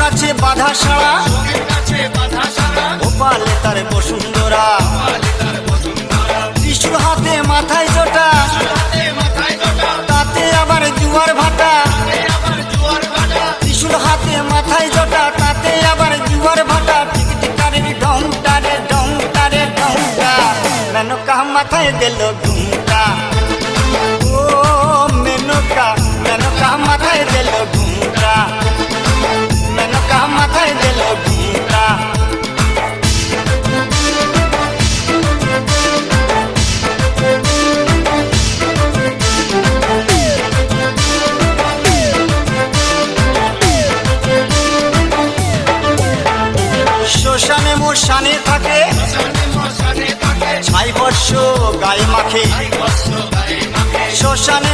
কাছে বাধা সারা গোপালে তার বসুন্ধরা ত্রিশূল হাতে মাথায় জোটা তাতে আবার জুয়ার ভাটা ত্রিশূল হাতে মাথায় জোটা তাতে আবার জুয়ার ভাটা টিকটিকারের ঢংটা রে ঢংটা রে ঢংটা মেনকা মাথায় দিল ঘুমটা ও মেনকা মেনকা মাথায় দিল ঘুমটা মেনকা মাথায় দিল ঘুমটা শ্মশানে মশানে থাকে ছাই বর্ষ গায়ে মাখে শ্মশানে